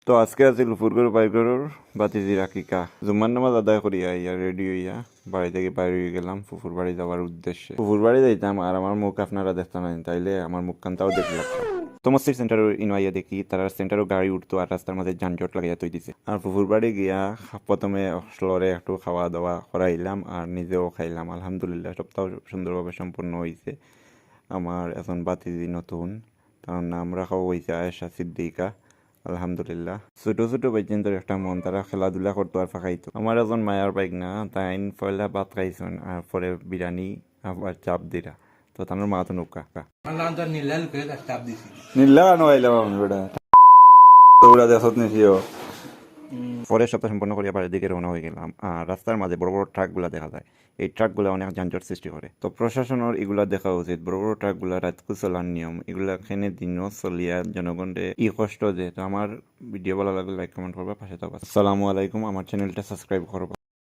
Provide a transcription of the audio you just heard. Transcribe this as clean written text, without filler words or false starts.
তো আজকে আছিল ফুরগুর বাইগরুর বাতিজির আকিকা জুম্মার নামাজ আদায় করিয়া ইয়া রেডি হইয়া বাড়ি থেকে বাইরে হয়ে গেলাম ফুফুর বাড়ি যাওয়ার উদ্দেশ্যে। ফুফুর বাড়ি যাইতাম আর আমার মুখ আপনারা দেখতাম না, তাইলে আমার মুখ কান্তাও দেখে লাগতাম। তো মসজিদ সেন্টারও ইনওয়াইয়া দেখি তারা সেন্টারও গাড়ি উঠতো আর রাস্তার মাঝে যানজট লাগাইয়া তৈ দিছে। আর ফুফুর বাড়ি গিয়া প্রথমে ফ্লোরে একটু খাওয়া দাওয়া করাইলাম আর নিজেও খাইলাম। আলহামদুলিল্লাহ সপ্তাহ সুন্দরভাবে সম্পূর্ণ হয়েছে। আমার এখন বাতিজি নতুন, তার নাম রাখা হয়েছে আয়েশা সিদ্দিকা। আলহামদুলিল্লাহ ছোট ছোট বাইজেন্দ্র একটা মন, তারা খেলাধুলা করতো আর ফাঁকাইতো। আমার এখন মায়ার বাইক না, তাই পয়লা ভাত খাইছেন আর পরে বিরিয়ানি আবার চাপ দিরা। তো তার মা তো নৌকা নীলা নইলাম আমি বেটা দৌড়া দেখত নিছিও। পরের সপ্তাহ সম্পন্ন করিয়া বাড়ির দিকে রওনা হয়ে গেলাম। আর রাস্তার মাঝে বড় বড় ট্রাকগুলা দেখা যায়, এই ট্রাকগুলা অনেক যানজট সৃষ্টি করে। তো প্রশাসনের এগুলা দেখা উচিত, বড় বড় ট্রাকগুলা রাতকু চলার নিয়ম, এগুলা এখানে দিনও চলিয়া জনগণে ই কষ্ট যে। তো আমার ভিডিও ভালো লাগলে লাইক কমেন্ট করবা, পাশে থাকবা। আসসালামু আলাইকুম, আমার চ্যানেলটা সাবস্ক্রাইব করবা।